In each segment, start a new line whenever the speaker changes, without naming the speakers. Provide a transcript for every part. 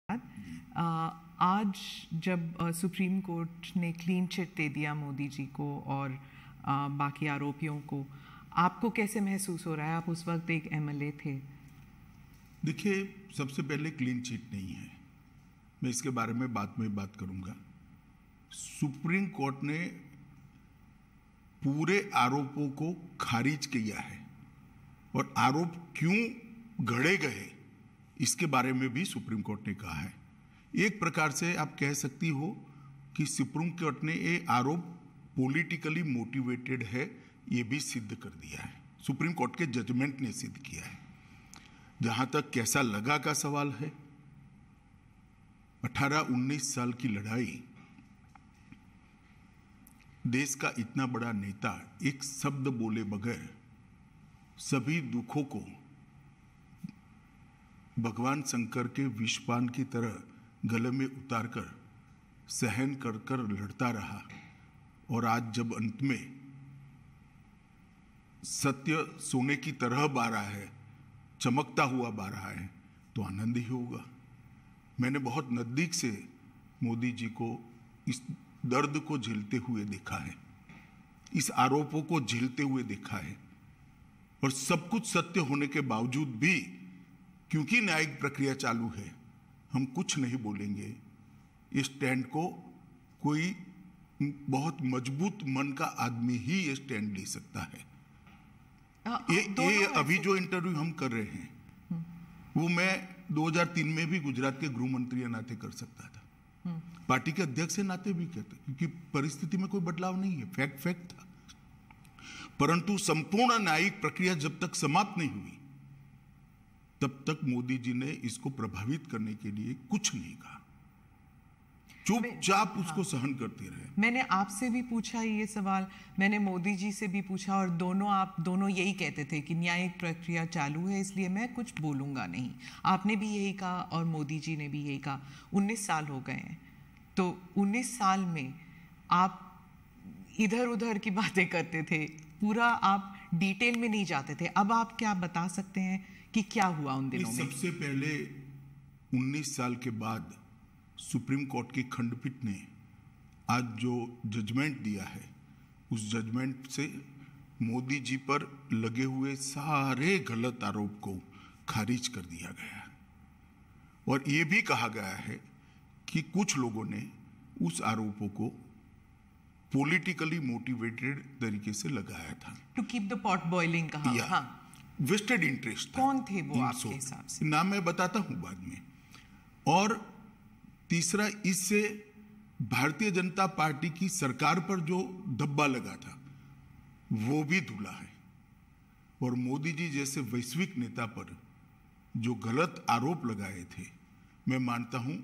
आज जब supreme court ने क्लीन चिट दे दिया मोदी जी को और बाकी आरोपियों को, आपको कैसे महसूस हो रहा है? आप उस वक्त एक एमएलए थे।
देखिए, सबसे पहले क्लीन चिट नहीं है, मैं इसके बारे में बाद में बात करूंगा। सुप्रीम कोर्ट ने पूरे आरोपों को खारिज किया है और आरोप क्यों गढ़े गए इसके बारे में भी सुप्रीम कोर्ट ने कहा है। एक प्रकार से आप कह सकती हो कि सुप्रीम कोर्ट ने ये आरोप पॉलिटिकली मोटिवेटेड है, ये भी सिद्ध कर दिया है। सुप्रीम कोर्ट के जजमेंट ने सिद्ध किया है। जहां तक कैसा लगा का सवाल है, 18-19 साल की लड़ाई, देश का इतना बड़ा नेता एक शब्द बोले बगैर सभी दुखों को भगवान शंकर के विषपान की तरह गले में उतारकर सहन कर कर लड़ता रहा, और आज जब अंत में सत्य सोने की तरह बारा है, चमकता हुआ बारा है, तो आनंद ही होगा। मैंने बहुत नजदीक से मोदी जी को इस दर्द को झेलते हुए देखा है, इस आरोपों को झेलते हुए देखा है, और सब कुछ सत्य होने के बावजूद भी क्योंकि न्यायिक प्रक्रिया चालू है, हम कुछ नहीं बोलेंगे। इस स्टैंड को कोई बहुत मजबूत मन का आदमी ही ये स्टैंड ले सकता है। ये अभी जो इंटरव्यू हम कर रहे हैं वो मैं 2003 में भी गुजरात के गृह मंत्री नाते कर सकता था, पार्टी के अध्यक्ष के नाते भी कहता, क्योंकि परिस्थिति में कोई बदलाव नहीं है, फैक्ट था। परंतु संपूर्ण न्यायिक प्रक्रिया जब तक समाप्त नहीं हुई तब तक मोदी जी ने इसको प्रभावित करने के लिए कुछ नहीं कहा, चुपचाप उसको सहन करते रहे।
मैंने आपसे भी पूछा ये सवाल, मैंने मोदी जी से भी पूछा, और आप दोनों यही कहते थे कि न्यायिक प्रक्रिया चालू है इसलिए मैं कुछ बोलूंगा नहीं। आपने भी यही कहा और मोदी जी ने भी यही कहा। 19 साल हो गए हैं, तो 19 साल में आप इधर उधर की बातें करते थे, पूरा आप डिटेल में नहीं जाते थे। अब आप क्या बता सकते हैं कि क्या हुआ उन दिनों में?
सबसे पहले 19 साल के बाद सुप्रीम कोर्ट की खंडपीठ ने आज जो जजमेंट दिया है, उस जजमेंट से मोदी जी पर लगे हुए सारे गलत आरोप को खारिज कर दिया गया, और ये भी कहा गया है कि कुछ लोगों ने उस आरोपों को पॉलिटिकली मोटिवेटेड तरीके से लगाया था,
to keep the pot boiling कहा। हाँ,
वेस्टेड इंटरेस्ट था।
कौन थे वो आपके हिसाब से?
नाम मैं बताता हूं बाद में। और तीसरा, इससे भारतीय जनता पार्टी की सरकार पर जो धब्बा लगा था वो भी धुला है, और मोदी जी जैसे वैश्विक नेता पर जो गलत आरोप लगाए थे, मैं मानता हूं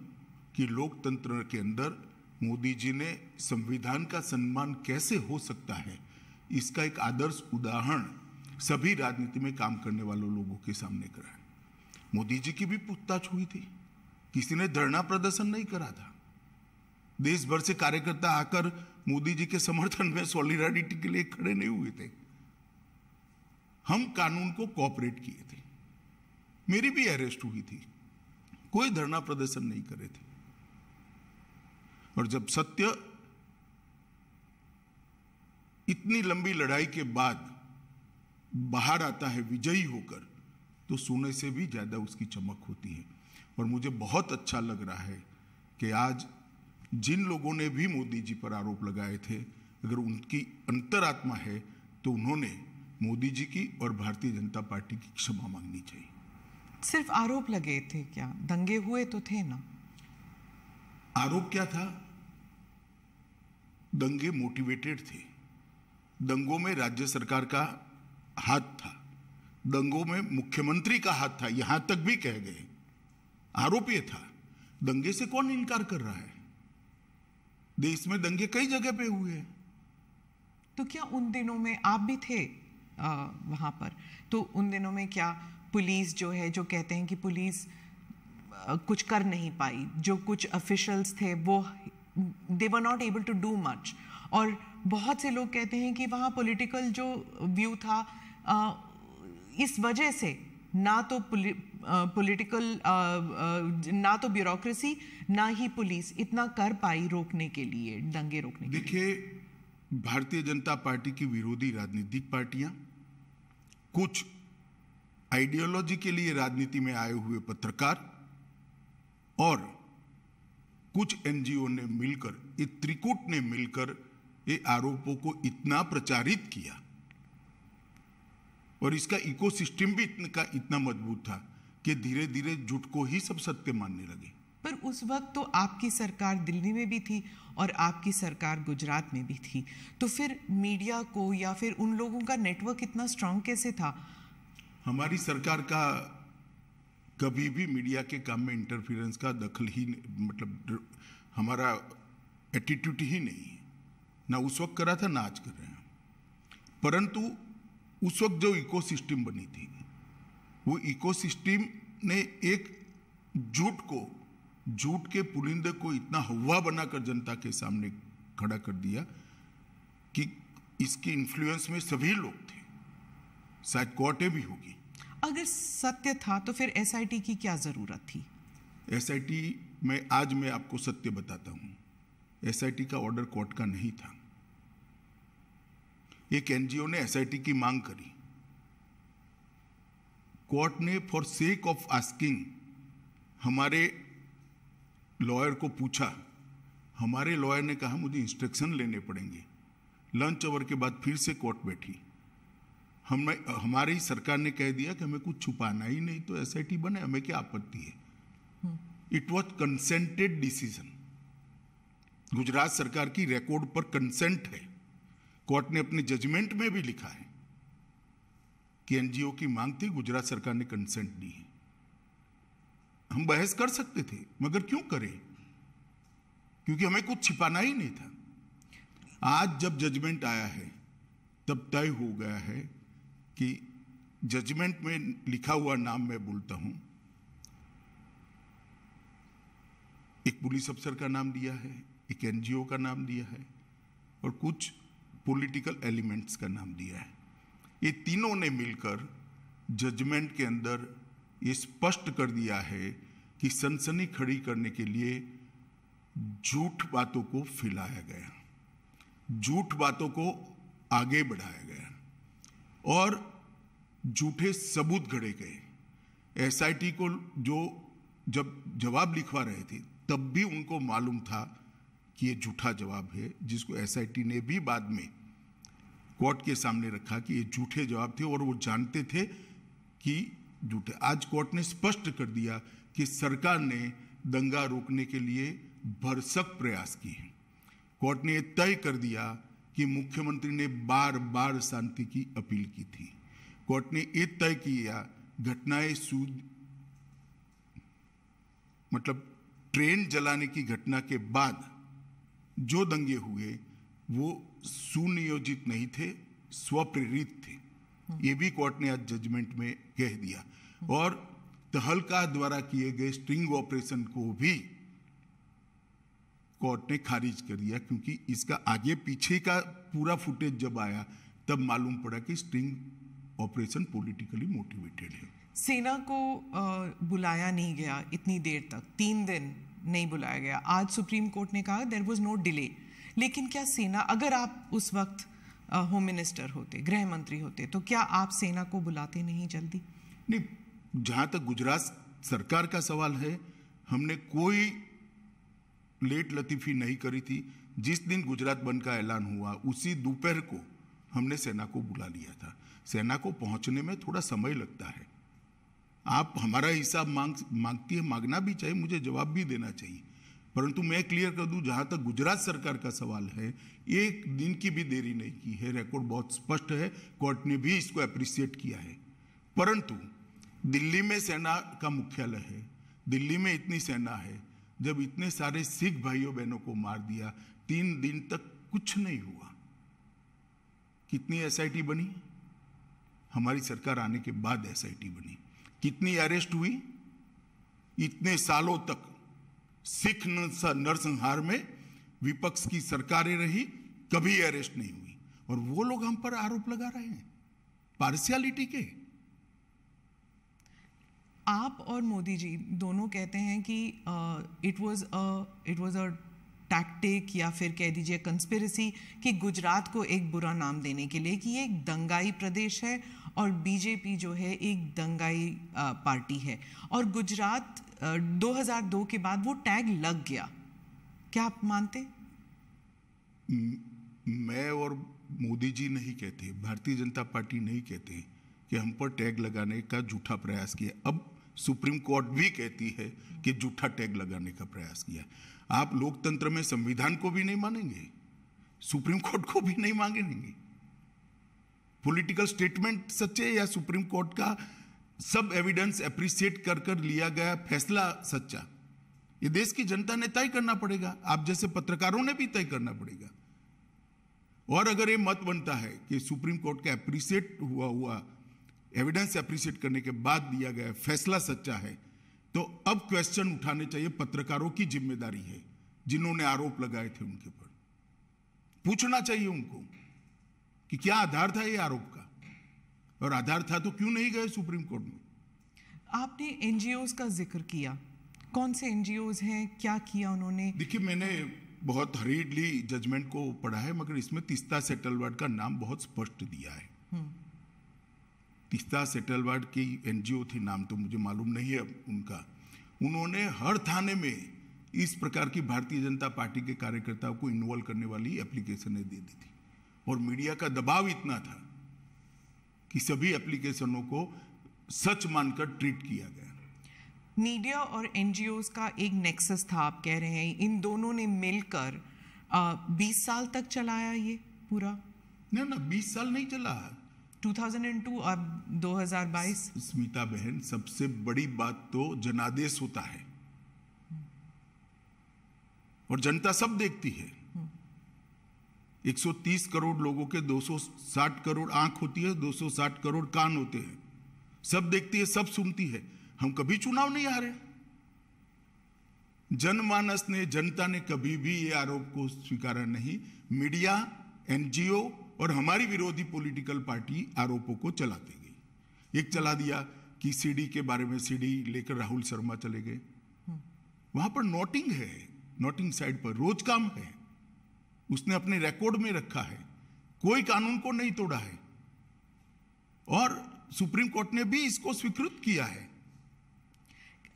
कि लोकतंत्र के अंदर मोदी जी ने संविधान का सम्मान कैसे हो सकता है, इसका एक आदर्श उदाहरण सभी राजनीति में काम करने वालों लोगों के सामने करा। मोदी जी की भी पूछताछ हुई थी, किसी ने धरना प्रदर्शन नहीं करा था। देश भर से कार्यकर्ता आकर मोदी जी के समर्थन में सॉलिडारिटी के लिए खड़े नहीं हुए थे। हम कानून को कोऑपरेट किए थे, मेरी भी अरेस्ट हुई थी, कोई धरना प्रदर्शन नहीं करे थे। और जब सत्य इतनी लंबी लड़ाई के बाद बाहर आता है विजयी होकर, तो सोने से भी ज्यादा उसकी चमक होती है। और मुझे बहुत अच्छा लग रहा है कि आज जिन लोगों ने भी मोदी जी पर आरोप लगाए थे, अगर उनकी अंतरात्मा है तो उन्होंने मोदी जी की और भारतीय जनता पार्टी की क्षमा मांगनी चाहिए।
सिर्फ आरोप लगे थे क्या? दंगे हुए तो थे ना?
आरोप क्या था? दंगे मोटिवेटेड थे। दंगों में राज्य सरकार का हाथ था, दंगों में मुख्यमंत्री का हाथ था, यहां तक भी कह गए। आरोप यह था, दंगे से कौन इनकार कर रहा है? देश में दंगे कई जगह पे हुए हैं।
तो क्या उन दिनों में आप भी थे वहां पर? तो उन दिनों में क्या पुलिस जो है, जो कहते हैं कि पुलिस कुछ कर नहीं पाई, जो कुछ ऑफिशियल्स थे वो they were not able to do much, और बहुत से लोग कहते हैं कि वहाँ पॉलिटिकल जो व्यू था, इस वजह से ना तो पॉलिटिकल ना तो ब्यूरोक्रेसी ना ही पुलिस इतना कर पाई रोकने के लिए, दंगे रोकने के लिए।
देखिए, भारतीय जनता पार्टी की विरोधी राजनीतिक पार्टियां, कुछ आइडियोलॉजी के लिए राजनीति में आए हुए पत्रकार और कुछ एनजीओ ने मिलकर, ये त्रिकूट ने मिलकर ये आरोपों को इतना प्रचारित किया और इसका इकोसिस्टम भी इतना मजबूत था कि धीरे धीरे झूठ को ही सब सत्य मानने लगे।
पर उस वक्त तो आपकी सरकार दिल्ली में भी थी और आपकी सरकार गुजरात में भी थी, तो फिर मीडिया को या फिर उन लोगों का नेटवर्क इतना स्ट्रांग कैसे था?
हमारी सरकार का कभी भी मीडिया के काम में इंटरफेरेंस का दखल ही, मतलब हमारा एटीट्यूड ही नहीं है, ना उस वक्त करा था ना आज कर रहे हैं। परंतु उस वक्त जो इकोसिस्टम बनी थी, वो इकोसिस्टम ने एक झूठ के पुलिंदे को इतना हवा बनाकर जनता के सामने खड़ा कर दिया कि इसके इन्फ्लुएंस में सभी लोग थे, शायद कोर्टें भी होगी।
अगर सत्य था तो फिर एसआईटी की क्या जरूरत थी?
एसआईटी में आज मैं आपको सत्य बताता हूं, एसआईटी का ऑर्डर कोर्ट का नहीं था। एक एनजीओ ने एसआईटी की मांग करी, कोर्ट ने फॉर सेक ऑफ आस्किंग हमारे लॉयर को पूछा, हमारे लॉयर ने कहा मुझे इंस्ट्रक्शन लेने पड़ेंगे। लंच आवर के बाद फिर से कोर्ट बैठी, हमारी सरकार ने कह दिया कि हमें कुछ छुपाना ही नहीं, तो एसआईटी बने, हमें क्या आपत्ति है। It was consented decision, Gujarat सरकार की रिकॉर्ड पर कंसेंट है। कोर्ट ने अपने जजमेंट में भी लिखा है कि एनजीओ की मांग थी, गुजरात सरकार ने कंसेंट दी है। हम बहस कर सकते थे, मगर क्यों करें, क्योंकि हमें कुछ छिपाना ही नहीं था। आज जब जजमेंट आया है तब तय हो गया है कि जजमेंट में लिखा हुआ नाम मैं बोलता हूं, एक पुलिस अफसर का नाम दिया है, एक एनजीओ का नाम दिया है और कुछ पॉलिटिकल एलिमेंट्स का नाम दिया है। ये तीनों ने मिलकर जजमेंट के अंदर ये स्पष्ट कर दिया है कि सनसनी खड़ी करने के लिए झूठ बातों को फैलाया गया, झूठ बातों को आगे बढ़ाया गया और झूठे सबूत गढ़े गए। एसआईटी को जो जब जवाब लिखवा रहे थे तब भी उनको मालूम था कि ये झूठा जवाब है, जिसको एसआईटी ने भी बाद में कोर्ट के सामने रखा कि ये झूठे जवाब थे और वो जानते थे कि झूठे। आज कोर्ट ने स्पष्ट कर दिया कि सरकार ने दंगा रोकने के लिए भरसक प्रयास किए। कोर्ट ने यह तय कर दिया कि मुख्यमंत्री ने बार बार शांति की अपील की थी। कोर्ट ने यह तय किया घटनाएं मतलब ट्रेन जलाने की घटना के बाद जो दंगे हुए वो सुनियोजित नहीं थे, स्वप्रेरित थे। ये भी कोर्ट ने आज जजमेंट में कह दिया और तहलका द्वारा किए गए स्ट्रिंग ऑपरेशन को भी कोर्ट ने खारिज कर दिया, क्योंकि इसका आगे पीछे का पूरा फुटेज जब आया तब मालूम पड़ा कि स्ट्रिंग ऑपरेशन पॉलिटिकली मोटिवेटेड है।
सेना को बुलाया नहीं गया इतनी देर तक, 3 दिन नहीं बुलाया गया। आज सुप्रीम कोर्ट ने कहा देयर वाज नो डिले, लेकिन क्या सेना, अगर आप उस वक्त होम मिनिस्टर होते, गृह मंत्री होते, तो क्या आप सेना को बुलाते नहीं जल्दी?
नहीं, जहां तक गुजरात सरकार का सवाल है, हमने कोई लेट लतीफी नहीं करी थी। जिस दिन गुजरात बंद का ऐलान हुआ उसी दोपहर को हमने सेना को बुला लिया था। सेना को पहुंचने में थोड़ा समय लगता है। आप हमारा हिसाब मांगती है, मांगना भी चाहिए, मुझे जवाब भी देना चाहिए, परंतु मैं क्लियर कर दूं, जहां तक गुजरात सरकार का सवाल है, एक दिन की भी देरी नहीं की है। रिकॉर्ड बहुत स्पष्ट है, कोर्ट ने भी इसको अप्रिशिएट किया है। परंतु दिल्ली में सेना का मुख्यालय है, दिल्ली में इतनी सेना है, जब इतने सारे सिख भाइयों बहनों को मार दिया, 3 दिन तक कुछ नहीं हुआ। कितनी एसआईटी बनी? हमारी सरकार आने के बाद एसआईटी बनी। कितनी अरेस्ट हुई? इतने सालों तक सिख नरसंहार में विपक्ष की सरकारें रही, कभी अरेस्ट नहीं हुई, और वो लोग हम पर आरोप लगा रहे हैं पार्शियलिटी के।
आप और मोदी जी दोनों कहते हैं कि इट वाज अ टैक्टिक या फिर कह दीजिए कंस्पिरेसी कि गुजरात को एक बुरा नाम देने के लिए कि ये एक दंगाई प्रदेश है और बीजेपी जो है एक दंगाई पार्टी है, और गुजरात 2002 के बाद वो टैग लग गया। क्या आप मानते?
मैं और मोदी जी नहीं कहते, भारतीय जनता पार्टी नहीं कहते कि हम पर टैग लगाने का झूठा प्रयास किया। अब सुप्रीम कोर्ट भी कहती है कि झूठा टैग लगाने का प्रयास किया। आप लोकतंत्र में संविधान को भी नहीं मानेंगे, सुप्रीम कोर्ट को भी नहीं मांगेंगे। पॉलिटिकल स्टेटमेंट सच्चे या सुप्रीम कोर्ट का सब एविडेंस एप्रिशिएट कर कर लिया गया फैसला सच्चा, ये देश की जनता ने तय करना पड़ेगा, आप जैसे पत्रकारों ने भी तय करना पड़ेगा। और अगर ये मत बनता है कि सुप्रीम कोर्ट का एप्रिशिएट हुआ एविडेंस एप्रिशिएट करने के बाद दिया गया फैसला सच्चा है, तो अब क्वेश्चन उठाने चाहिए। पत्रकारों की जिम्मेदारी है, जिन्होंने आरोप लगाए थे उनके ऊपर पूछना चाहिए उनको कि क्या आधार था ये आरोप का, और आधार था तो क्यों नहीं गए सुप्रीम कोर्ट में।
आपने एनजीओज का जिक्र किया, कौन से एनजीओज हैं, क्या किया उन्होंने?
देखिए, मैंने बहुत हरीडली जजमेंट को पढ़ा है, मगर इसमें तीस्ता सेटलवाड का नाम बहुत स्पष्ट दिया है। तीस्ता सेटलवाड की एनजीओ थी, नाम तो मुझे मालूम नहीं है उनका। उन्होंने हर थाने में इस प्रकार की भारतीय जनता पार्टी के कार्यकर्ताओं को इन्वॉल्व करने वाली एप्लीकेशनें दे दी थी, और मीडिया का दबाव इतना था कि सभी एप्लीकेशनों को सच मानकर ट्रीट किया गया।
मीडिया और एनजीओज का एक नेक्सस था, आप कह रहे हैं इन दोनों ने मिलकर 20 साल तक चलाया ये पूरा?
ना 20 साल नहीं चला,
2002 और 2022।
स्मिता बहन, सबसे बड़ी बात तो जनादेश होता है और जनता सब देखती है। 130 करोड़ लोगों के 260 करोड़ आंख होती है, 260 करोड़ कान होते हैं, सब देखती है, सब सुनती है। हम कभी चुनाव नहीं हारे। जनमानस ने, जनता ने कभी भी ये आरोप को स्वीकारा नहीं। मीडिया, एनजीओ और हमारी विरोधी पॉलिटिकल पार्टी आरोपों को चलाते गई। एक चला दिया कि सीडी के बारे में, सीडी लेकर राहुल शर्मा चले गए, वहां पर नोटिंग है, नोटिंग साइड पर रोज काम है, उसने अपने रिकॉर्ड में रखा है, कोई कानून को नहीं तोड़ा है, और सुप्रीम कोर्ट ने भी इसको स्वीकृत किया है।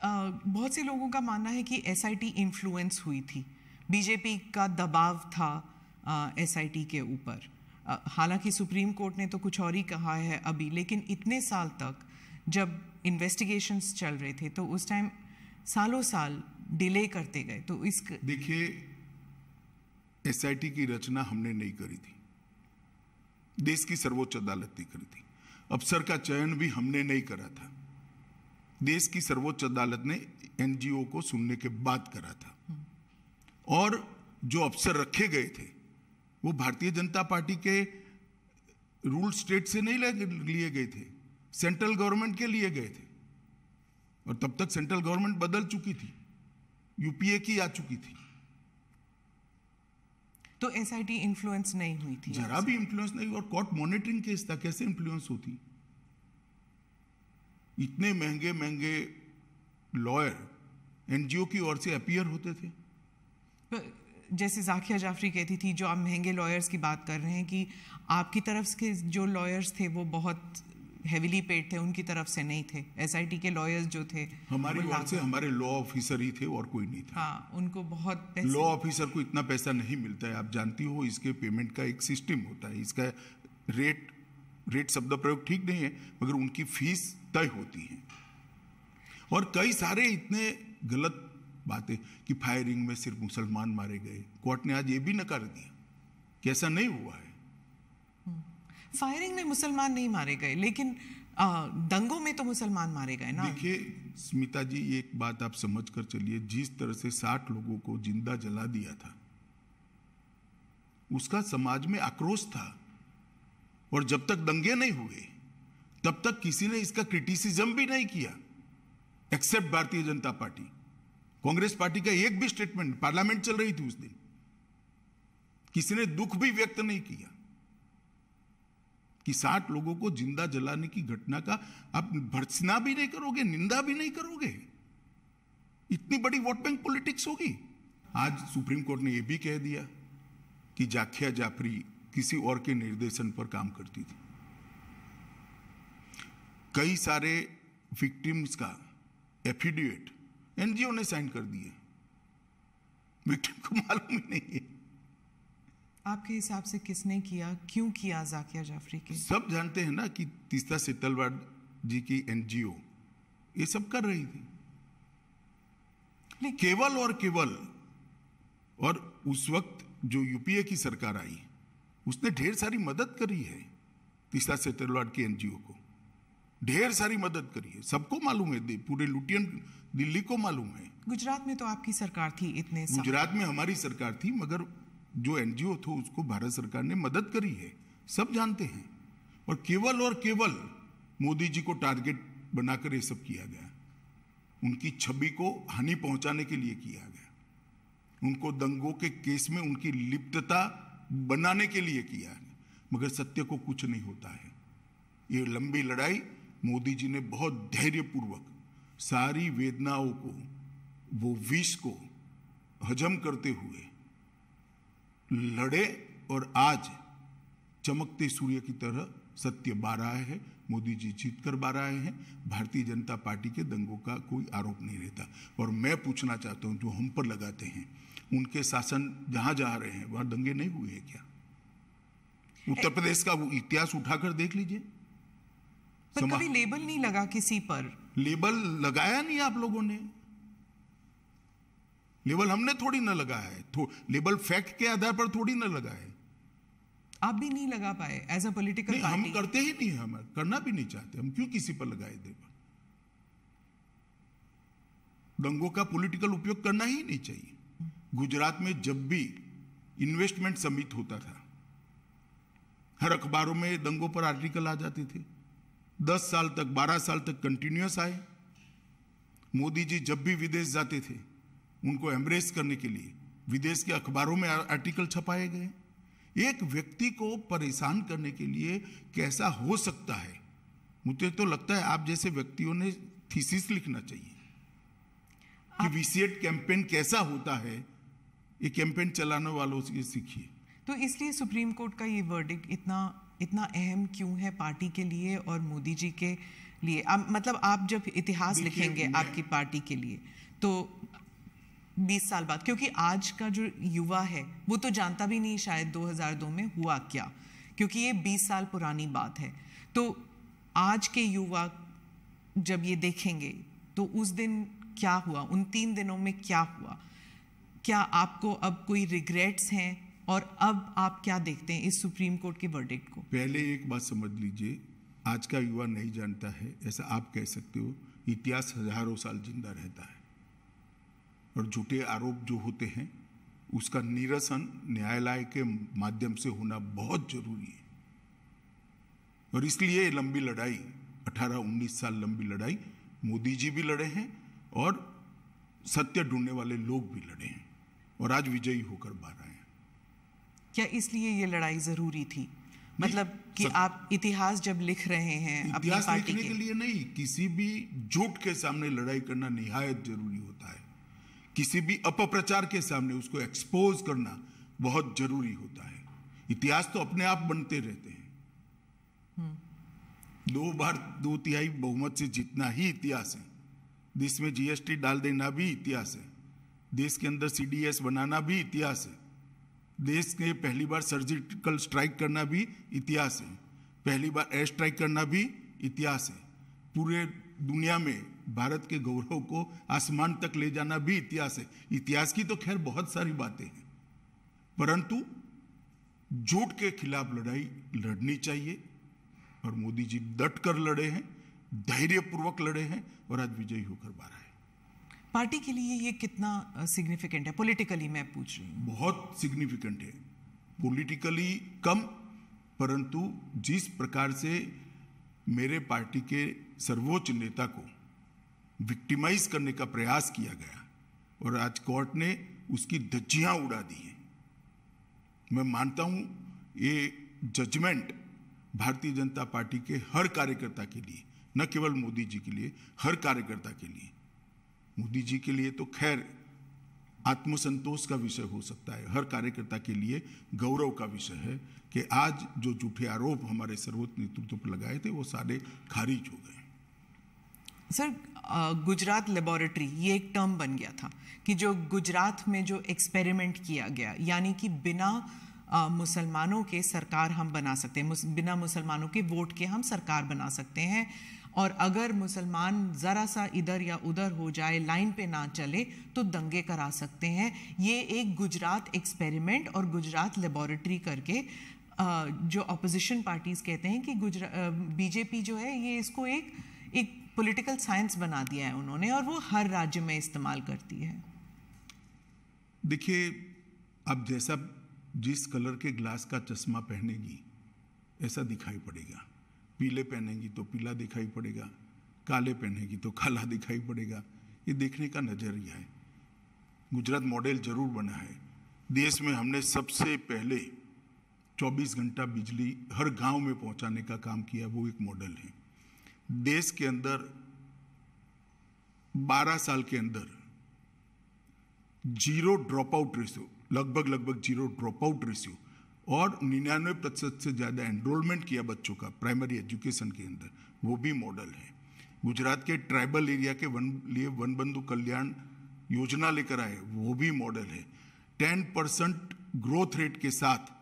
बहुत से लोगों का मानना है कि एसआईटी इन्फ्लुएंस हुई थी, बीजेपी का दबाव था एसआईटी के ऊपर। हालांकि सुप्रीम कोर्ट ने तो कुछ और ही कहा है अभी, लेकिन इतने साल तक जब इन्वेस्टिगेशंस चल रहे थे तो उस टाइम सालों साल डिले करते गए। तो इस
देखिए, एसआईटी की रचना हमने नहीं करी थी, देश की सर्वोच्च अदालत ने करी थी। अफसर का चयन भी हमने नहीं करा था, देश की सर्वोच्च अदालत ने एनजीओ को सुनने के बाद करा था। और जो अफसर रखे गए थे वो भारतीय जनता पार्टी के रूल स्टेट से नहीं लिए गए थे, सेंट्रल गवर्नमेंट के लिए गए थे, और तब तक सेंट्रल गवर्नमेंट बदल चुकी थी, यूपीए की आ चुकी थी।
तो एसआईटी इन्फ्लुएंस नहीं हुई थी?
जरा भी इन्फ्लुएंस नहीं। और कोर्ट मॉनिटरिंग केस था, कैसे इन्फ्लुएंस होती? इतने महंगे महंगे लॉयर एनजीओ की ओर से अपीयर होते थे।
जैसे जाकिया जाफरी कहती थी, जो आप महंगे लॉयर्स की बात कर रहे हैं, कि आपकी तरफ के जो लॉयर्स थे वो बहुत हेविली पेड थे, उनकी तरफ से नहीं थे। एसआईटी के लॉयर्स जो थे
हमारी ओर से हमारे लॉ ऑफिसर ही थे और कोई नहीं था।
हाँ, उनको बहुत पैसे,
लॉ ऑफिसर को इतना पैसा नहीं मिलता है, आप जानती हो। इसके पेमेंट का एक सिस्टम होता है, इसका रेट शब्द प्रयोग ठीक नहीं है, मगर उनकी फीस तय होती है। और कई सारे इतने गलत बातें कि फायरिंग में सिर्फ मुसलमान मारे गए, कोर्ट ने आज ये भी नकार दिया कि ऐसा नहीं हुआ है।
फायरिंग में मुसलमान नहीं मारे गए, लेकिन दंगों में तो मुसलमान मारे गए ना।
देखिए स्मिता जी, एक बात आप समझ कर चलिए, जिस तरह से 60 लोगों को जिंदा जला दिया था, उसका समाज में आक्रोश था, और जब तक दंगे नहीं हुए तब तक किसी ने इसका क्रिटिसिज्म भी नहीं किया, accept Bharatiya Janata party. Congress party का एक भी स्टेटमेंट, पार्लियामेंट चल रही थी उस दिन, किसी ने दुख भी व्यक्त नहीं किया कि 60 लोगों को जिंदा जलाने की घटना का आप भर्त्सना भी नहीं करोगे, निंदा भी नहीं करोगे? इतनी बड़ी वोट बैंक पॉलिटिक्स होगी। आज सुप्रीम कोर्ट ने यह भी कह दिया कि जाकिया जाफरी किसी और के निर्देशन पर काम करती थी। कई सारे विक्टिम्स का एफिडेविट एनजीओ ने साइन कर दिए, विक्टिम को मालूम ही नहीं है।
आपके हिसाब से किसने किया, क्यों किया जाकिया जाफरी के?
सब जानते हैं ना कि तीस्ता सेतलवाड़ जी की एनजीओ ये सब कर रही थी, केवल और केवल। और उस वक्त जो यूपीए की सरकार आई उसने ढेर सारी मदद करी है तीस्ता सेतलवाड़ की एनजीओ को, ढेर सारी मदद करी है, सबको मालूम है, पूरे लुटियन दिल्ली को मालूम है।
गुजरात में तो आपकी सरकार थी इतने साल।
गुजरात में हमारी सरकार थी, मगर जो एनजीओ था उसको भारत सरकार ने मदद करी है, सब जानते हैं। और केवल मोदी जी को टारगेट बनाकर ये सब किया गया, उनकी छवि को हानि पहुंचाने के लिए किया गया, उनको दंगों के केस में उनकी लिप्तता बनाने के लिए किया गया, मगर सत्य को कुछ नहीं होता है। ये लंबी लड़ाई मोदी जी ने बहुत धैर्यपूर्वक सारी वेदनाओं को, वो विष को हजम करते हुए लड़े, और आज चमकते सूर्य की तरह सत्य बाहर आया है। मोदी जी जीत कर बाहर आए हैं। भारतीय जनता पार्टी के दंगों का कोई आरोप नहीं रहता। और मैं पूछना चाहता हूं, जो हम पर लगाते हैं, उनके शासन जहां जहां रहे हैं वहां दंगे नहीं हुए हैं क्या? उत्तर प्रदेश का वो इतिहास उठाकर देख लीजिए।
पर कभी लेबल नहीं लगा किसी पर?
लेबल लगाया नहीं आप लोगों ने, लेबल हमने थोड़ी ना लगाया है, लेबल फैक्ट के आधार पर थोड़ी ना लगा है।
आप भी नहीं लगा पाए एज अ पॉलिटिकल पार्टी?
हम करते ही नहीं, हम करना भी नहीं चाहते, हम क्यों किसी पर लगाए लेबल? दंगों का पॉलिटिकल उपयोग करना ही नहीं चाहिए। गुजरात में जब भी इन्वेस्टमेंट समिट होता था, हर अखबारों में दंगों पर आर्टिकल आ जाते थे। 10 साल तक, 12 साल तक कंटिन्यूअस आए। मोदी जी जब भी विदेश जाते थे, उनको एम्ब्रेस करने के लिए विदेश के अखबारों में आर्टिकल छपाए गए। एक व्यक्ति को परेशान करने के लिए कैसा हो सकता है? मुझे तो लगता है आप जैसे व्यक्तियों ने थीसिस लिखना चाहिए कि विसिएट कैंपेन कैसा होता है, ये कैंपेन चलाने वालों से सीखिए।
तो इसलिए सुप्रीम कोर्ट का ये वर्डिक्ट इतना अहम क्यों है पार्टी के लिए और मोदी जी के लिए? मतलब आप जब इतिहास लिखेंगे आपकी पार्टी के लिए, तो 20 साल बाद, क्योंकि आज का जो युवा है वो तो जानता भी नहीं शायद 2002 में हुआ क्या, क्योंकि ये 20 साल पुरानी बात है। तो आज के युवा जब ये देखेंगे तो उस दिन क्या हुआ, उन 3 दिनों में क्या हुआ? क्या आपको अब कोई रिग्रेट्स हैं? और अब आप क्या देखते हैं इस सुप्रीम कोर्ट के वर्डिक्ट को?
पहले एक बात समझ लीजिए, आज का युवा नहीं जानता है ऐसा आप कह सकते हो। इतिहास हजारों साल जिंदा रहता है, और झूठे आरोप जो होते हैं उसका निरसन न्यायालय के माध्यम से होना बहुत जरूरी है। और इसलिए लंबी लड़ाई, 18-19 साल लंबी लड़ाई मोदी जी भी लड़े हैं और सत्य ढूंढने वाले लोग भी लड़े हैं, और आज विजयी होकर बाहर आए हैं।
क्या इसलिए ये लड़ाई जरूरी थी? मतलब कि आप इतिहास जब लिख रहे हैं अपनी पार्टी
लिखने के लिए नहीं, किसी भी झूठ के सामने लड़ाई करना निहायत जरूरी होता है। किसी भी अपप्रचार के सामने उसको एक्सपोज करना बहुत जरूरी होता है। इतिहास तो अपने आप बनते रहते हैं। 2 बार 2/3 बहुमत से जीतना ही इतिहास है। देश में जीएसटी डाल देना भी इतिहास है। देश के अंदर सीडीएस बनाना भी इतिहास है। देश के पहली बार सर्जिकल स्ट्राइक करना भी इतिहास है। पहली बार एयर स्ट्राइक करना भी इतिहास है। पूरे दुनिया में भारत के गौरव को आसमान तक ले जाना भी इतिहास है। इतिहास की तो खैर बहुत सारी बातें हैं, परंतु झूठ के खिलाफ लड़ाई लड़नी चाहिए, और मोदी जी डट कर लड़े हैं, धैर्यपूर्वक लड़े हैं, और आज विजयी होकर बाहर आए।
पार्टी के लिए ये कितना सिग्निफिकेंट है? पॉलिटिकली मैं पूछ रही हूँ।
बहुत सिग्निफिकेंट है। पॉलिटिकली कम, परंतु जिस प्रकार से मेरे पार्टी के सर्वोच्च नेता को विक्टिमाइज करने का प्रयास किया गया, और आज कोर्ट ने उसकी धज्जियां उड़ा दी हैं। मैं मानता हूं ये जजमेंट भारतीय जनता पार्टी के हर कार्यकर्ता के लिए, न केवल मोदी जी के लिए, हर कार्यकर्ता के लिए। मोदी जी के लिए तो खैर आत्मसंतोष का विषय हो सकता है, हर कार्यकर्ता के लिए गौरव का विषय है कि आज जो झूठे आरोप हमारे सर्वोच्च नेतृत्व पर लगाए थे वो सारे खारिज हो गए।
सर, गुजरात लेबोरेटरी ये एक टर्म बन गया था कि जो गुजरात में जो एक्सपेरिमेंट किया गया, यानी कि बिना मुसलमानों के सरकार हम बना सकते हैं, बिना मुसलमानों के वोट के हम सरकार बना सकते हैं, और अगर मुसलमान ज़रा सा इधर या उधर हो जाए, लाइन पे ना चले, तो दंगे करा सकते हैं। ये एक गुजरात एक्सपेरिमेंट और गुजरात लेबोरेटरी करके जो अपोजिशन पार्टीज कहते हैं कि बीजेपी जो है ये इसको एक पॉलिटिकल साइंस बना दिया है उन्होंने, और वो हर राज्य में इस्तेमाल करती है।
देखिए, अब जैसा जिस कलर के ग्लास का चश्मा पहनेगी ऐसा दिखाई पड़ेगा। पीले पहनेगी तो पीला दिखाई पड़ेगा, काले पहनेगी तो काला दिखाई पड़ेगा। ये देखने का नजरिया है। गुजरात मॉडल जरूर बना है। देश में हमने सबसे पहले 24 घंटा बिजली हर गांव में पहुंचाने का काम किया, वो एक मॉडल है। देश के अंदर 12 साल के अंदर जीरो ड्रॉप आउट रेशियो, लगभग जीरो ड्रॉप आउट रेशियो, और 99% से ज़्यादा एनरोलमेंट किया बच्चों का प्राइमरी एजुकेशन के अंदर, वो भी मॉडल है। गुजरात के ट्राइबल एरिया के लिए वन बंधु कल्याण योजना लेकर आए, वो भी मॉडल है। 10% ग्रोथ रेट के साथ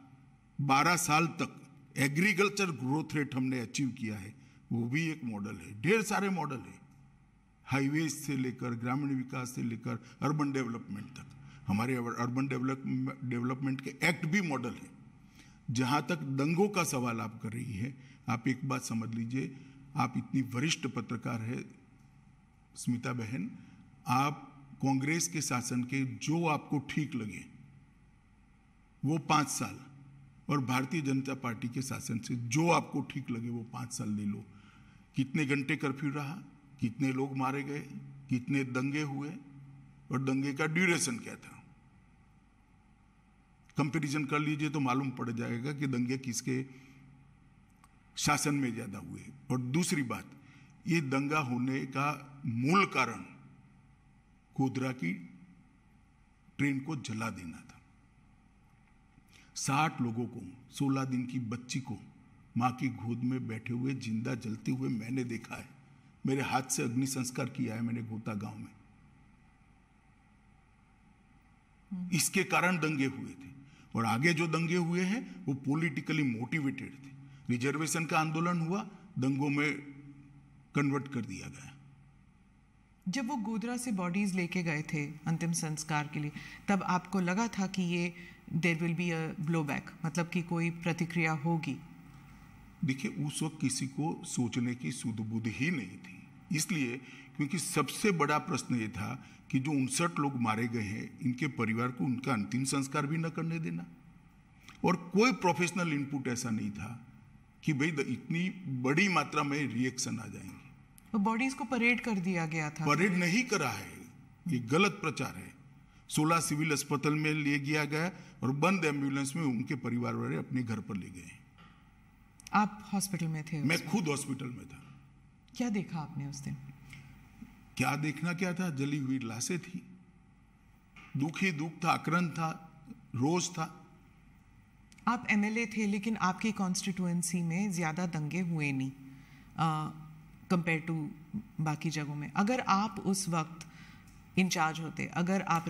12 साल तक एग्रीकल्चर ग्रोथ रेट हमने अचीव किया है, वो भी एक मॉडल है। ढेर सारे मॉडल है, हाईवेज से लेकर ग्रामीण विकास से लेकर अर्बन डेवलपमेंट तक। हमारे अर्बन डेवलपमेंट के एक्ट भी मॉडल है। जहाँ तक दंगों का सवाल आप कर रही है, आप एक बात समझ लीजिए, आप इतनी वरिष्ठ पत्रकार है स्मिता बहन, आप कांग्रेस के शासन के जो आपको ठीक लगे वो 5 साल, और भारतीय जनता पार्टी के शासन से जो आपको ठीक लगे वो 5 साल ले लो। कितने घंटे कर्फ्यू रहा, कितने लोग मारे गए, कितने दंगे हुए, और दंगे का ड्यूरेशन क्या था। कंपैरिजन कर लीजिए तो मालूम पड़ जाएगा कि दंगे किसके शासन में ज्यादा हुए। और दूसरी बात, ये दंगा होने का मूल कारण गोधरा की ट्रेन को जला देना था। 60 लोगों को, 16 दिन की बच्ची को मां की गोद में बैठे हुए जिंदा जलते हुए मैंने देखा है। मेरे हाथ से अग्नि संस्कार किया है मैंने गोता गांव में। इसके कारण दंगे हुए थे, और आगे जो दंगे हुए हैं वो पॉलिटिकली मोटिवेटेड थे। रिजर्वेशन का आंदोलन हुआ, दंगों में कन्वर्ट कर दिया गया।
जब वो गोधरा से बॉडीज लेके गए थे अंतिम संस्कार के लिए, तब आपको लगा था कि ये there will be a blowback, मतलब कि कोई प्रतिक्रिया होगी?
देखिए, उस वक्त किसी को सोचने की सुध बुध ही नहीं थी, इसलिए क्योंकि सबसे बड़ा प्रश्न ये था कि जो 59 लोग मारे गए हैं, इनके परिवार को उनका अंतिम संस्कार भी न करने देना। और कोई प्रोफेशनल इनपुट ऐसा नहीं था कि भाई इतनी बड़ी मात्रा में रिएक्शन आ जाएंगे।
तो बॉडीज को परेड कर दिया गया था।
परेड नहीं करा है, ये गलत प्रचार है। 16 सिविल अस्पताल में ले गया गया और बंद एम्बुलेंस में उनके परिवार वाले अपने घर पर ले गए।
आप हॉस्पिटल में थे?
मैं खुद हॉस्पिटल में था।
क्या देखा आपने उस दिन?
क्या देखना क्या था, जली हुई लाशें थी। दुख ही दुख था, आक्रांत था, रोष था।
आप एमएलए थे, लेकिन आपकी कॉन्स्टिट्यूएंसी में ज्यादा दंगे हुए नहीं कंपेयर टू बाकी जगहों में। अगर आप उस वक्त इंचार्ज होते, अगर आप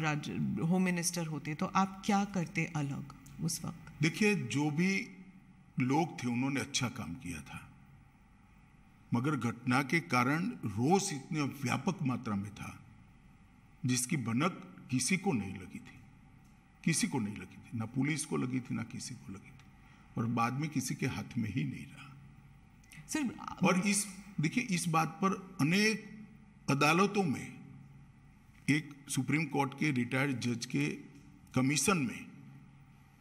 होम मिनिस्टर होते, तो आप क्या करते अलग उस वक्त?
देखिए, जो भी लोग थे उन्होंने अच्छा काम किया था, मगर घटना के कारण रोष इतने व्यापक मात्रा में था जिसकी भनक किसी को नहीं लगी थी, किसी को नहीं लगी थी, ना पुलिस को लगी थी, ना किसी को लगी थी, और बाद में किसी के हाथ में ही नहीं रहा।
सिर्फ
और देखिए, इस बात पर अनेक अदालतों में, एक सुप्रीम कोर्ट के रिटायर्ड जज के कमीशन में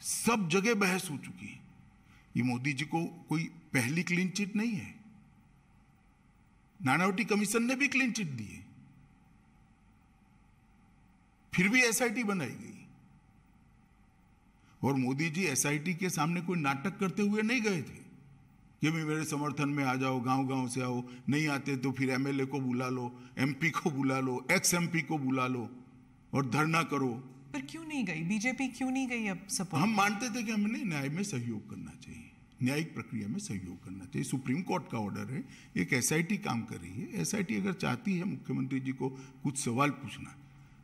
सब जगह बहस हो चुकी है। ये मोदी जी को कोई पहली क्लीन चिट नहीं है, नानावटी कमीशन ने भी क्लीन चिट दी है, फिर भी एसआईटी बनाई गई। और मोदी जी एसआईटी के सामने कोई नाटक करते हुए नहीं गए थे। कि भी मेरे समर्थन में आ जाओ, गांव-गांव से आओ, नहीं आते तो फिर एमएलए को बुला लो, एमपी को बुला लो, एक्स एमपी को बुला लो और धरना करो।
पर क्यों नहीं गई बीजेपी, क्यों नहीं गई अब सपोर्ट?
हम मानते थे कि हमने न्याय में सहयोग करना चाहिए, न्यायिक प्रक्रिया में सहयोग करना चाहिए। सुप्रीम कोर्ट का ऑर्डर है, एक एसआईटी काम कर रही है। एसआईटी अगर चाहती है मुख्यमंत्री जी को कुछ सवाल पूछना,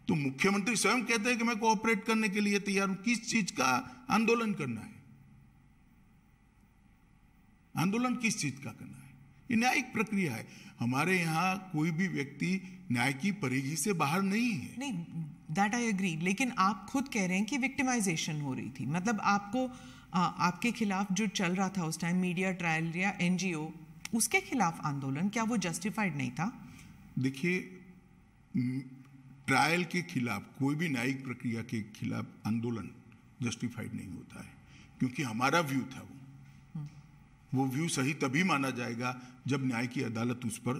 तो मुख्यमंत्री स्वयं कहते हैं कि मैं कोऑपरेट करने के लिए तैयार हूं। किस चीज का आंदोलन करना है? आंदोलन किस चीज का करना है? ये न्यायिक प्रक्रिया है। हमारे यहाँ कोई भी व्यक्ति न्याय की परिधि से बाहर नहीं है।
नहीं, दैट आई एग्री, लेकिन आप खुद कह रहे हैं कि विक्टिमाइजेशन हो रही थी। मतलब आपको आपके खिलाफ जो चल रहा था उस टाइम, मीडिया ट्रायल या एनजीओ, उसके खिलाफ आंदोलन, क्या वो जस्टिफाइड नहीं था?
देखिए, ट्रायल के खिलाफ, कोई भी न्यायिक प्रक्रिया के खिलाफ आंदोलन जस्टिफाइड नहीं होता है, क्योंकि हमारा व्यू था वो व्यू सही तभी माना जाएगा जब न्याय की अदालत उस पर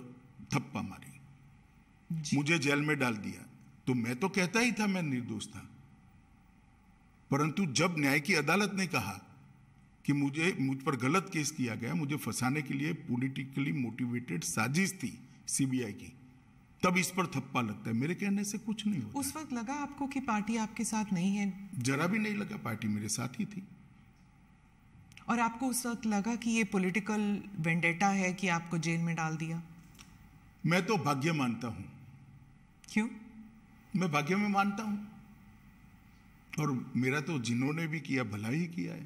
थप्पा मारी, मुझे जेल में डाल दिया। तो मैं तो कहता ही था मैं निर्दोष था, परंतु जब न्याय की अदालत ने कहा कि मुझ पर गलत केस किया गया, मुझे फंसाने के लिए पॉलिटिकली मोटिवेटेड साजिश थी सीबीआई की, तब इस पर थप्पा लगता है। मेरे कहने से कुछ नहीं होता।
उस वक्त लगा आपको कि पार्टी आपके साथ नहीं है?
जरा भी नहीं लगा, पार्टी मेरे साथ ही थी।
और आपको उस वक्त लगा कि ये पॉलिटिकल वेंडेटा है कि आपको जेल में डाल दिया?
मैं तो भाग्य मानता हूं।
क्यों?
मैं भाग्य में मानता हूं, और मेरा तो जिन्होंने भी किया भला ही किया है।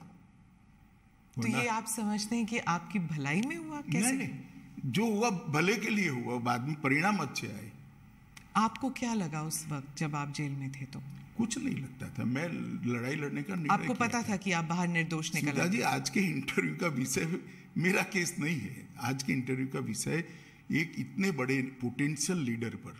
तो ये आप समझते हैं कि आपकी भलाई में हुआ? कैसे?
नहीं, जो हुआ भले के लिए हुआ, बाद में परिणाम अच्छे आए।
आपको क्या लगा उस वक्त जब आप जेल में थे? तो
कुछ नहीं लगता था, मैं लड़ाई लड़ने का निर्णय
आपको पता था कि आप बाहर निर्दोष निकल आए?
जी, आज के इंटरव्यू का विषय मेरा केस नहीं है। आज के इंटरव्यू का विषय एक इतने बड़े पोटेंशियल लीडर पर,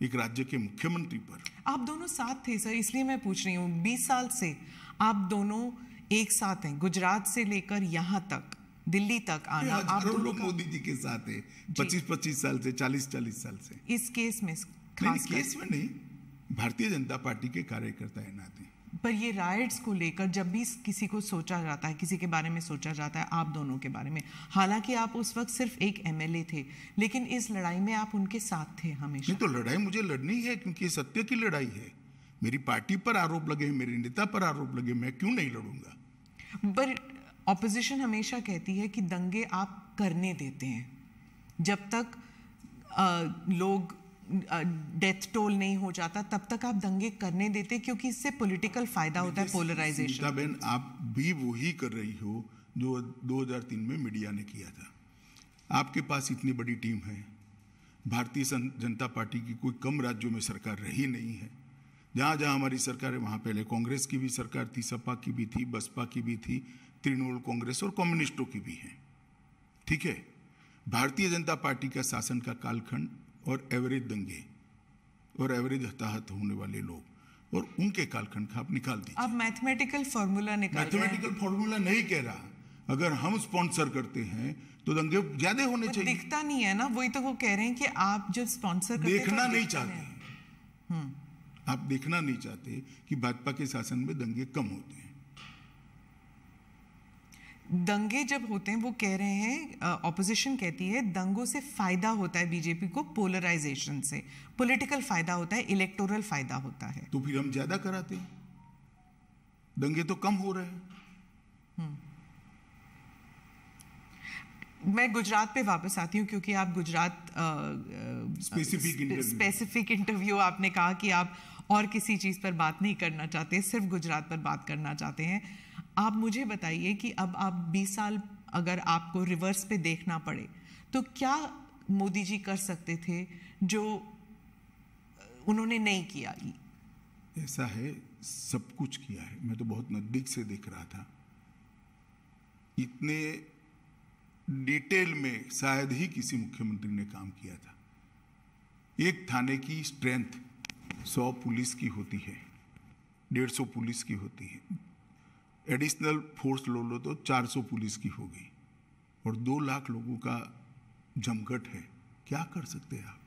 एक राज्य के मुख्यमंत्री पर।
आप दोनों साथ थे सर, इसलिए मैं पूछ रही हूँ। 20 साल से आप दोनों एक साथ हैं, गुजरात से लेकर यहाँ तक, दिल्ली तक आना। आप दोनों
लोग मोदी जी के साथ हैं 25-25 साल से, 40-40 साल से।
इस केस में
खास केस में नहीं, भारतीय जनता पार्टी के कार्यकर्ता है नाते।
पर ये राइट्स को लेकर जब भी किसी को सोचा जाता है, किसी के बारे में सोचा जाता है, आप दोनों के बारे में, हालांकि आप उस वक्त सिर्फ एक एमएलए थे, लेकिन इस लड़ाई में आप उनके साथ थे हमेशा।
नहीं तो लड़ाई मुझे लड़नी है, क्योंकि सत्य की लड़ाई है। मेरी पार्टी पर आरोप लगे, मेरे नेता पर आरोप लगे, मैं क्यों नहीं लड़ूंगा?
पर ऑपोजिशन हमेशा कहती है कि दंगे आप करने देते हैं, जब तक लोग डेथ टोल नहीं हो जाता तब तक आप दंगे करने देते, क्योंकि इससे पॉलिटिकल फायदा होता है, पोलराइजेशन।
सीता बहन, आप भी वही कर रही हो जो 2003 में मीडिया ने किया था। आपके पास इतनी बड़ी टीम है, भारतीय जनता पार्टी की कोई कम राज्यों में सरकार रही नहीं है। जहाँ जहाँ हमारी सरकार है, वहाँ पहले कांग्रेस की भी सरकार थी, सपा की भी थी, बसपा की भी थी, तृणमूल कांग्रेस और कम्युनिस्टों की भी है। ठीक है, भारतीय जनता पार्टी का शासन का कालखंड और एवरेज दंगे और एवरेज हताहत होने वाले लोग और उनके कालखंड का आप निकाल दीजिए।
आप मैथमेटिकल फॉर्मूला निकाल रहे हैं।
मैथमेटिकल फॉर्मूला नहीं कह रहा, अगर हम स्पॉन्सर करते हैं तो दंगे ज्यादा होने चाहिए।
दिखता नहीं है ना, वही तो वो कह रहे हैं कि आप जब स्पॉन्सर करते हैं
देखना नहीं चाहते, आप देखना नहीं चाहते कि भाजपा के शासन में दंगे कम होते हैं।
दंगे जब होते हैं, वो कह रहे हैं, ऑपोजिशन कहती है दंगों से फायदा होता है बीजेपी को, पोलराइजेशन से पॉलिटिकल फायदा होता है, इलेक्टोरल फायदा होता है।
तो फिर हम ज्यादा कराते हैं, दंगे तो कम हो रहे हैं।
मैं गुजरात पे वापस आती हूँ, क्योंकि आप गुजरात स्पेसिफिक इंटरव्यू आपने कहा कि आप और किसी चीज़ पर बात नहीं करना चाहते, सिर्फ गुजरात पर बात करना चाहते हैं। आप मुझे बताइए कि अब आप 20 साल अगर आपको रिवर्स पे देखना पड़े, तो क्या मोदी जी कर सकते थे जो उन्होंने नहीं किया?
ऐसा है, सब कुछ किया है। मैं तो बहुत नजदीक से देख रहा था। इतने डिटेल में शायद ही किसी मुख्यमंत्री ने काम किया था। एक थाने की स्ट्रेंथ 100 पुलिस की होती है, 150 पुलिस की होती है, एडिशनल फोर्स लो तो 400 पुलिस की होगी, और 2 लाख लोगों का जमघट है। क्या कर सकते हैं आप?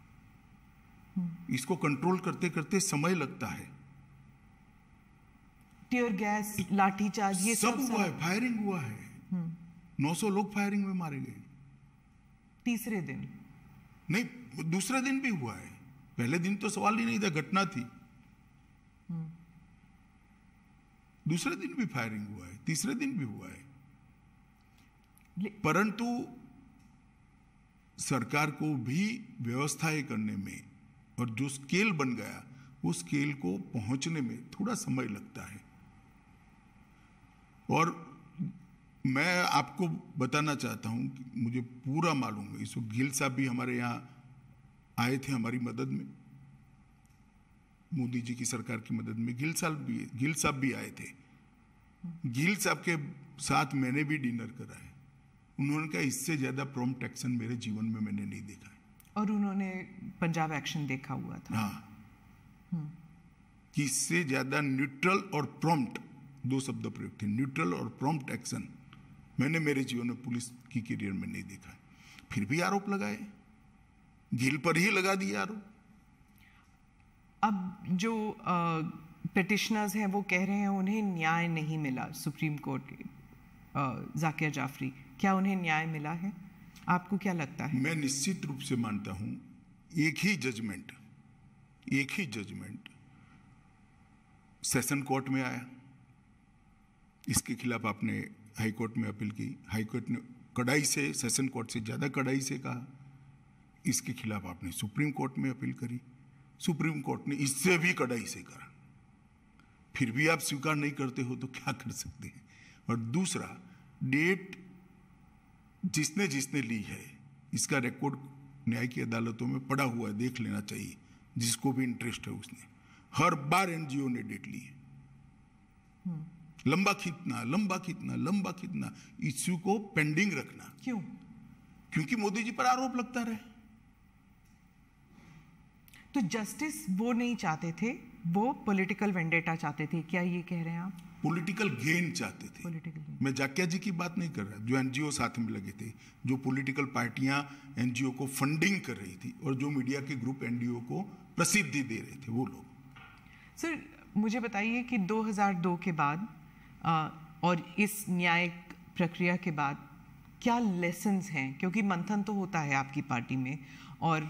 इसको कंट्रोल करते करते समय लगता है।
टीयर गैस, लाठीचार्ज, ये
सब हुआ है, फायरिंग हुआ है। 900 लोग फायरिंग में मारे गए।
तीसरे दिन
नहीं, दूसरे दिन भी हुआ है। पहले दिन तो सवाल ही नहीं था, घटना थी। दूसरे दिन भी फायरिंग हुआ है, तीसरे दिन भी हुआ है। परंतु सरकार को भी व्यवस्थाएं करने में और जो स्केल बन गया, उस स्केल को पहुंचने में थोड़ा समय लगता है। और मैं आपको बताना चाहता हूं कि मुझे पूरा मालूम है, इस वक्त गिल साहब भी हमारे यहाँ आए थे हमारी मदद में, मोदी जी की सरकार की मदद में। गिल साहब भी आए थे। गिल साहब के साथ मैंने भी डिनर करा है। उन्होंने कहा इससे ज्यादा प्रॉम्प्ट एक्शन मेरे जीवन में मैंने नहीं देखा है।
और उन्होंने पंजाब एक्शन देखा हुआ था।
हाँ, कि इससे ज्यादा न्यूट्रल और प्रॉम्प्ट, दो शब्द प्रयोग थे, न्यूट्रल और प्रॉम्प्ट एक्शन मैंने मेरे जीवन में पुलिस की करियर में नहीं देखा है। फिर भी आरोप लगाए, गिल पर ही लगा दिया आरोप।
अब जो पिटिशनर्स हैं वो कह रहे हैं उन्हें न्याय नहीं मिला सुप्रीम कोर्ट के। जाकिर जाफरी, क्या उन्हें न्याय मिला है? आपको क्या लगता है?
मैं निश्चित रूप से मानता हूं एक ही जजमेंट सेशन कोर्ट में आया। इसके खिलाफ आपने हाई कोर्ट में अपील की, हाई कोर्ट ने कड़ाई से, सेशन कोर्ट से ज्यादा कड़ाई से कहा। इसके खिलाफ आपने सुप्रीम कोर्ट में अपील करी, सुप्रीम कोर्ट ने इससे भी कड़ाई से करा। फिर भी आप स्वीकार नहीं करते हो तो क्या कर सकते हैं? और दूसरा, डेट जिसने ली है, इसका रिकॉर्ड न्याय की अदालतों में पड़ा हुआ है, देख लेना चाहिए जिसको भी इंटरेस्ट है उसने। हर बार एनजीओ ने डेट ली है। लंबा खींचना, इश्यू को पेंडिंग रखना।
क्यों?
क्योंकि मोदी जी पर आरोप लगता रहे।
तो जस्टिस वो नहीं चाहते थे, वो पॉलिटिकल वेंडेटा चाहते थे, क्या ये कह रहे हैं आप?
पॉलिटिकल गेन चाहते थे। मैं जाकिया जी की बात नहीं कर रहा, जो एनजीओ साथ में लगे थे, जो पॉलिटिकल पार्टियां एनजीओ को फंडिंग कर रही थी और जो मीडिया के ग्रुप एनजीओ को प्रसिद्धि दे रहे थे, वो लोग।
सर मुझे बताइए कि 2002 के बाद और इस न्यायिक प्रक्रिया के बाद क्या लेसन्स हैं? क्योंकि मंथन तो होता है आपकी पार्टी में और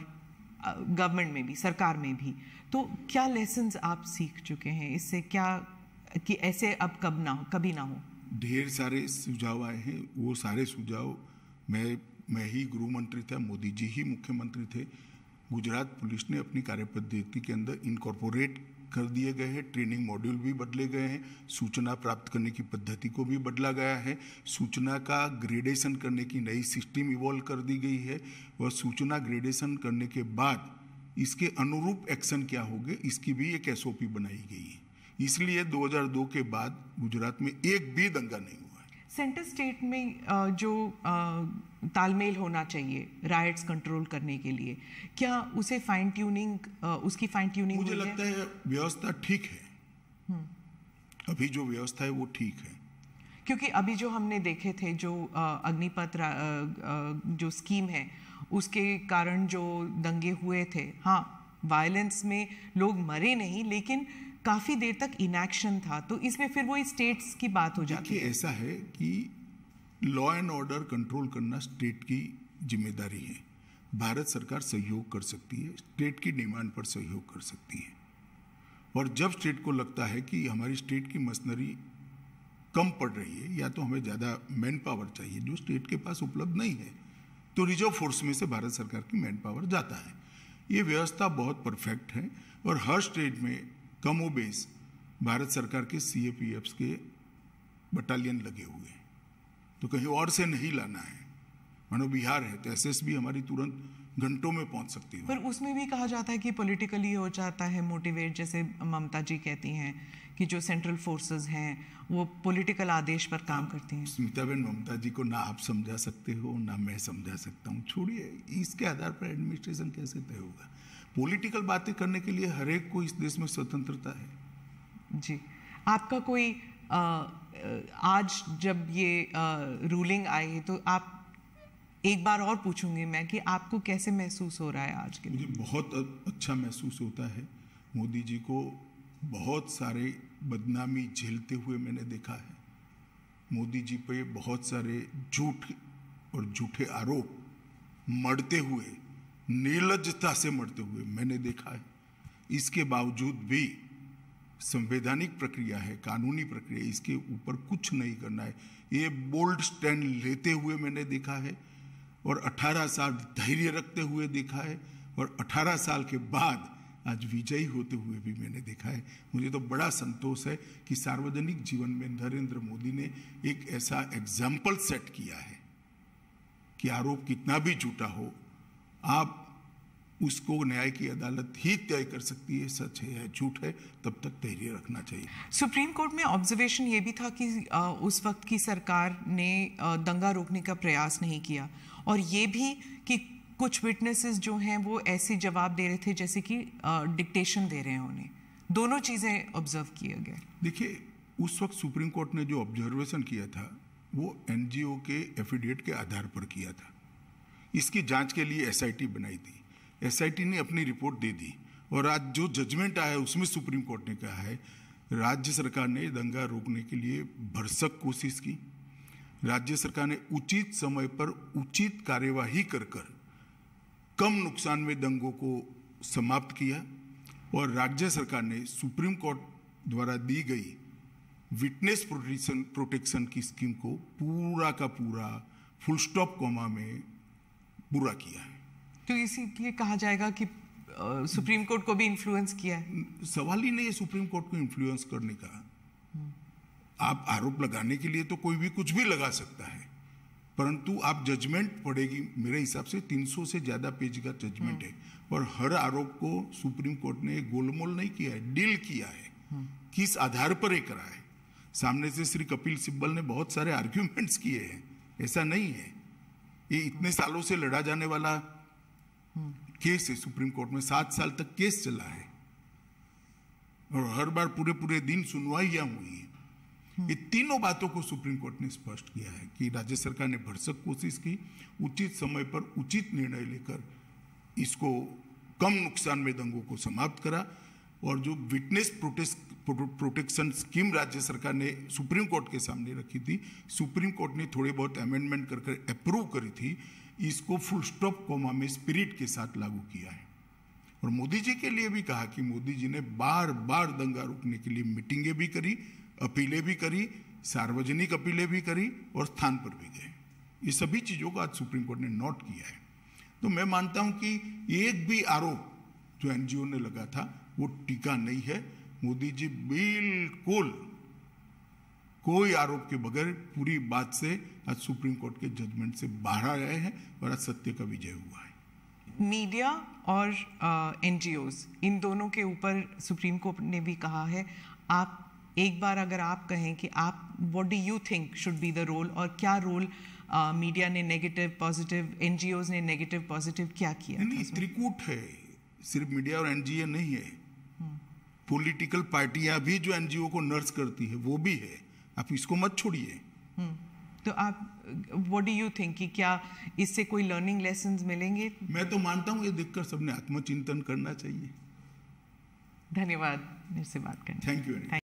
गवर्नमेंट में भी, सरकार में भी, तो क्या लेसन्स आप सीख चुके हैं इससे? क्या कि ऐसे अब कभी ना हो? ढेर
सारे सुझाव आए हैं। वो सारे सुझाव मैं ही गृह मंत्री था, मोदी जी ही मुख्यमंत्री थे। गुजरात पुलिस ने अपनी कार्यपद्धति के अंदर इनकॉर्पोरेट कर दिए गए हैं। ट्रेनिंग मॉड्यूल भी बदले गए हैं, सूचना प्राप्त करने की पद्धति को भी बदला गया है, सूचना का ग्रेडेशन करने की नई सिस्टम इवॉल्व कर दी गई है, और सूचना ग्रेडेशन करने के बाद इसके अनुरूप एक्शन क्या होंगे, इसकी भी एक एसओपी बनाई गई है। इसलिए 2002 के बाद गुजरात में एक भी दंगा नहीं हुआ है।
सेंटर स्टेट में जो तालमेल होना चाहिए राइट्स कंट्रोल करने के लिए, क्या उसे फाइन ट्यूनिंग, उसकी फाइन ट्यूनिंग?
मुझे लगता है व्यवस्था ठीक है। अभी जो व्यवस्था है वो ठीक है।
क्योंकि अभी जो हमने देखे थे, जो अग्निपथ जो स्कीम है, उसके कारण जो दंगे हुए थे, हाँ वायलेंस में लोग मरे नहीं, लेकिन काफी देर तक इनएक्शन था, तो इसमें फिर वो स्टेट्स की बात हो जाती है।
ऐसा है कि लॉ एंड ऑर्डर कंट्रोल करना स्टेट की जिम्मेदारी है। भारत सरकार सहयोग कर सकती है, स्टेट की डिमांड पर सहयोग कर सकती है। और जब स्टेट को लगता है कि हमारी स्टेट की मशीनरी कम पड़ रही है या तो हमें ज़्यादा मैन पावर चाहिए जो स्टेट के पास उपलब्ध नहीं है, तो रिजर्व फोर्स में से भारत सरकार की मैन पावर जाता है। ये व्यवस्था बहुत परफेक्ट है और हर स्टेट में कमोबेश भारत सरकार के सीएपीएफ्स के बटालियन लगे हुए हैं, तो कहीं और से नहीं लाना है। मानो बिहार है तो एसएसबी हमारी तुरंत घंटों में पहुंच सकती है।
पर उसमें भी कहा जाता है कि पॉलिटिकली हो जाता है मोटिवेट, जैसे ममता जी कहती हैं कि जो सेंट्रल फोर्सेस हैं वो पॉलिटिकल आदेश पर काम करती हैं।
स्मिताबेन, ममता जी को ना आप समझा सकते हो ना मैं समझा सकता हूँ, छोड़िए, इसके आधार पर एडमिनिस्ट्रेशन कैसे तय होगा? पॉलिटिकल बातें करने के लिए हर एक को इस देश में स्वतंत्रता है।
जी, आपका कोई आज जब ये रूलिंग आई तो आप, एक बार और पूछूंगी मैं कि आपको कैसे महसूस हो रहा है आज के दिन?
मुझे बहुत अच्छा महसूस होता है। मोदी जी को बहुत सारे बदनामी झेलते हुए मैंने देखा है। मोदी जी पे बहुत सारे झूठ और झूठे आरोप मढ़ते हुए, निर्लज्जता से मढ़ते हुए मैंने देखा है। इसके बावजूद भी संवैधानिक प्रक्रिया है, कानूनी प्रक्रिया, इसके ऊपर कुछ नहीं करना है, ये बोल्ड स्टैंड लेते हुए मैंने देखा है और 18 साल धैर्य रखते हुए देखा है और 18 साल के बाद आज विजयी होते हुए भी मैंने देखा है। मुझे तो बड़ा संतोष है कि सार्वजनिक जीवन में नरेंद्र मोदी ने एक ऐसा एग्जाम्पल सेट किया है कि आरोप कितना भी झूठा हो, आप उसको न्याय की अदालत ही तय कर सकती है, सच है या झूठ है, तब तक धैर्य रखना चाहिए।
सुप्रीम कोर्ट में ऑब्जर्वेशन ये भी था कि उस वक्त की सरकार ने दंगा रोकने का प्रयास नहीं किया और ये भी कि कुछ विटनेसेस जो हैं वो ऐसे जवाब दे रहे थे जैसे कि डिक्टेशन दे रहे हैं उन्हें। दोनों चीज़ें ऑब्जर्व किए गए।
देखिए, उस वक्त सुप्रीम कोर्ट ने जो ऑब्जर्वेशन किया था वो एनजीओ के एफिडेविट के आधार पर किया था। इसकी जांच के लिए एसआईटी बनाई थी, एसआईटी ने अपनी रिपोर्ट दे दी और आज जो जजमेंट आया उसमें सुप्रीम कोर्ट ने कहा है राज्य सरकार ने दंगा रोकने के लिए भरसक कोशिश की, राज्य सरकार ने उचित समय पर उचित कार्यवाही कर कम नुकसान में दंगों को समाप्त किया और राज्य सरकार ने सुप्रीम कोर्ट द्वारा दी गई विटनेस प्रोटेक्शन की स्कीम को पूरा का पूरा फुल स्टॉप कॉमा में पूरा किया है।
तो इसीलिए कहा जाएगा कि सुप्रीम कोर्ट को भी इन्फ्लुएंस किया है।
सवाल ही नहीं है सुप्रीम कोर्ट को इन्फ्लुएंस करने का। आप आरोप लगाने के लिए तो कोई भी कुछ भी लगा सकता है, परंतु आप जजमेंट पढ़ेगी, मेरे हिसाब से 300 से ज्यादा पेज का जजमेंट है और हर आरोप को सुप्रीम कोर्ट ने गोलमोल नहीं किया है, डील किया है। किस आधार पर ये करा है? सामने से श्री कपिल सिब्बल ने बहुत सारे आर्ग्यूमेंट्स किए हैं, ऐसा नहीं है। ये इतने सालों से लड़ा जाने वाला केस है, सुप्रीम कोर्ट में 7 साल तक केस चला है और हर बार पूरे दिन सुनवाइयां हुई है। ये तीनों बातों को सुप्रीम कोर्ट ने स्पष्ट किया है कि राज्य सरकार ने भरसक कोशिश की, उचित समय पर उचित निर्णय लेकर इसको कम नुकसान में दंगों को समाप्त करा और जो विटनेस प्रोटेक्शन स्कीम राज्य सरकार ने सुप्रीम कोर्ट के सामने रखी थी, सुप्रीम कोर्ट ने थोड़े बहुत अमेंडमेंट कर अप्रूव करी थी, इसको फुल स्टॉप कॉमा में स्पिरिट के साथ लागू किया है। और मोदी जी के लिए भी कहा कि मोदी जी ने बार बार दंगा रोकने के लिए मीटिंगें भी करी, अपीलें भी करी, सार्वजनिक अपीलें भी करी और स्थान पर भी गए। ये सभी चीज़ों को आज सुप्रीम कोर्ट ने नोट किया है। तो मैं मानता हूं कि एक भी आरोप जो एनजीओ ने लगा था वो टीका नहीं है। मोदी जी बिल्कुल कोई आरोप के बगैर पूरी बात से आज सुप्रीम कोर्ट के जजमेंट से बाहर आ गए हैं और आज सत्य का विजय हुआ है।
मीडिया और एनजीओज, इन दोनों के ऊपर सुप्रीम कोर्ट ने भी कहा है, आप एक बार अगर आप कहें कि आप what do you think should be the role, और क्या रोल मीडिया ने नेगेटिव पॉजिटिव, एनजीओज ने नेगेटिव पॉजिटिव क्या किया?
नहीं, त्रिकूट है, सिर्फ मीडिया और एनजीओ नहीं है। पॉलिटिकल पार्टियां भी जो एनजीओ को नर्स करती है वो भी है, आप इसको मत छोड़िए।
तो आप व्हाट डू यू थिंक कि क्या इससे कोई लर्निंग लेसन्स मिलेंगे?
मैं तो मानता हूं ये देखकर सबने आत्मचिंतन करना चाहिए।
धन्यवाद मेरे से बात करने।
Thank you.